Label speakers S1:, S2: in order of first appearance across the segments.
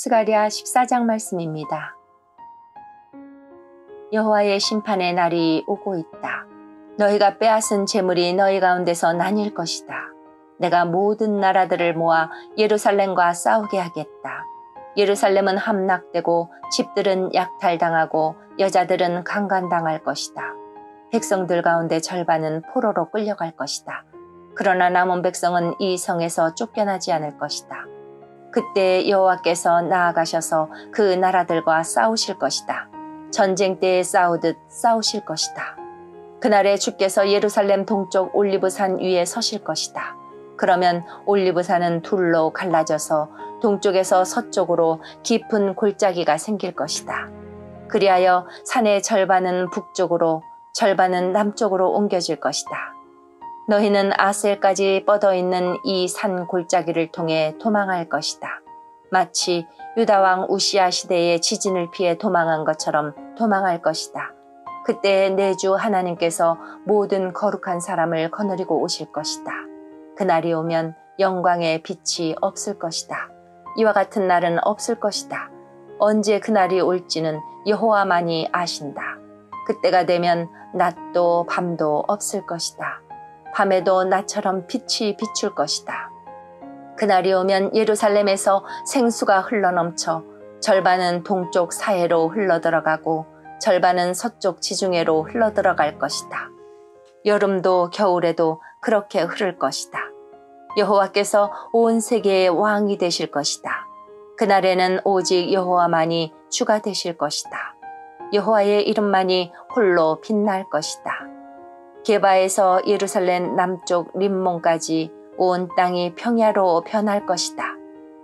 S1: 스가랴 14장 말씀입니다. 여호와의 심판의 날이 오고 있다. 너희가 빼앗은 재물이 너희 가운데서 나뉠 것이다. 내가 모든 나라들을 모아 예루살렘과 싸우게 하겠다. 예루살렘은 함락되고 집들은 약탈당하고 여자들은 강간당할 것이다. 백성들 가운데 절반은 포로로 끌려갈 것이다. 그러나 남은 백성은 이 성에서 쫓겨나지 않을 것이다. 그때 여호와께서 나아가셔서 그 나라들과 싸우실 것이다. 전쟁 때에 싸우듯 싸우실 것이다. 그날에 주께서 예루살렘 동쪽 올리브산 위에 서실 것이다. 그러면 올리브산은 둘로 갈라져서 동쪽에서 서쪽으로 깊은 골짜기가 생길 것이다. 그리하여 산의 절반은 북쪽으로 절반은 남쪽으로 옮겨질 것이다. 너희는 아셀까지 뻗어있는 이 산 골짜기를 통해 도망할 것이다. 마치 유다왕 우시야 시대의 지진을 피해 도망한 것처럼 도망할 것이다. 그때 내 주 하나님께서 모든 거룩한 사람을 거느리고 오실 것이다. 그날이 오면 영광의 빛이 없을 것이다. 이와 같은 날은 없을 것이다. 언제 그날이 올지는 여호와만이 아신다. 그때가 되면 낮도 밤도 없을 것이다. 밤에도 낮처럼 빛이 비출 것이다. 그날이 오면 예루살렘에서 생수가 흘러넘쳐 절반은 동쪽 사해로 흘러들어가고 절반은 서쪽 지중해로 흘러들어갈 것이다. 여름도 겨울에도 그렇게 흐를 것이다. 여호와께서 온 세계의 왕이 되실 것이다. 그날에는 오직 여호와만이 주가 되실 것이다. 여호와의 이름만이 홀로 빛날 것이다. 게바에서 예루살렘 남쪽 림몬까지 온 땅이 평야로 변할 것이다.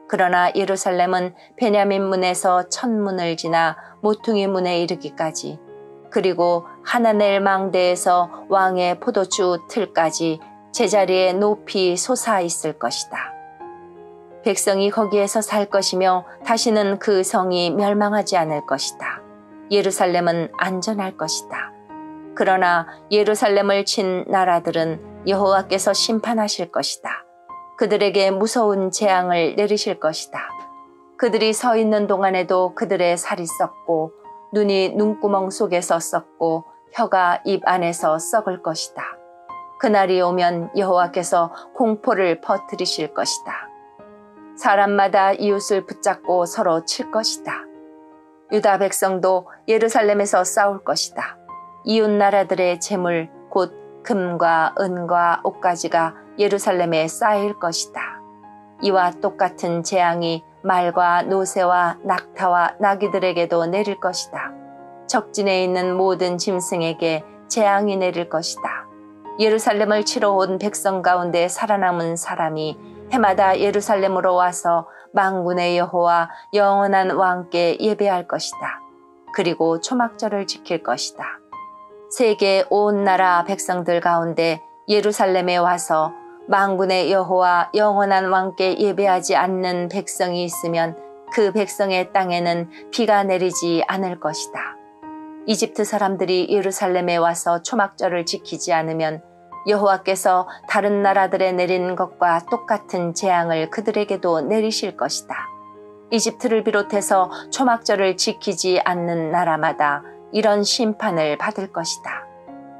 S1: 그러나 예루살렘은 베냐민 문에서 천문을 지나 모퉁이 문에 이르기까지, 그리고 하나넬 망대에서 왕의 포도주 틀까지 제자리에 높이 솟아 있을 것이다. 백성이 거기에서 살 것이며 다시는 그 성이 멸망하지 않을 것이다. 예루살렘은 안전할 것이다. 그러나 예루살렘을 친 나라들은 여호와께서 심판하실 것이다. 그들에게 무서운 재앙을 내리실 것이다. 그들이 서 있는 동안에도 그들의 살이 썩고 눈이 눈구멍 속에서 썩고 혀가 입 안에서 썩을 것이다. 그날이 오면 여호와께서 공포를 퍼뜨리실 것이다. 사람마다 이웃을 붙잡고 서로 칠 것이다. 유다 백성도 예루살렘에서 싸울 것이다. 이웃 나라들의 재물 곧 금과 은과 옷가지가 예루살렘에 쌓일 것이다. 이와 똑같은 재앙이 말과 노새와 낙타와 나귀들에게도 내릴 것이다. 적진에 있는 모든 짐승에게 재앙이 내릴 것이다. 예루살렘을 치러 온 백성 가운데 살아남은 사람이 해마다 예루살렘으로 와서 만군의 여호와 영원한 왕께 예배할 것이다. 그리고 초막절을 지킬 것이다. 세계 온 나라 백성들 가운데 예루살렘에 와서 만군의 여호와 영원한 왕께 예배하지 않는 백성이 있으면 그 백성의 땅에는 비가 내리지 않을 것이다. 이집트 사람들이 예루살렘에 와서 초막절을 지키지 않으면 여호와께서 다른 나라들에 내린 것과 똑같은 재앙을 그들에게도 내리실 것이다. 이집트를 비롯해서 초막절을 지키지 않는 나라마다 이런 심판을 받을 것이다.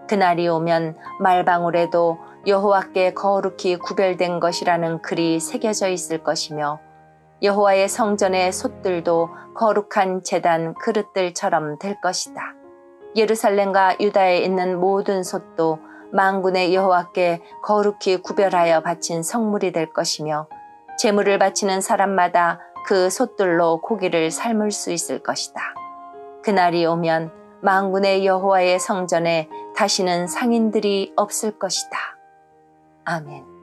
S1: 그날이 오면 말방울에도 여호와께 거룩히 구별된 것이라는 글이 새겨져 있을 것이며 여호와의 성전의 솥들도 거룩한 제단 그릇들처럼 될 것이다. 예루살렘과 유다에 있는 모든 솥도 만군의 여호와께 거룩히 구별하여 바친 성물이 될 것이며 제물을 바치는 사람마다 그 솥들로 고기를 삶을 수 있을 것이다. 그날이 오면 만군의 여호와의 성전에 다시는 상인들이 없을 것이다. 아멘.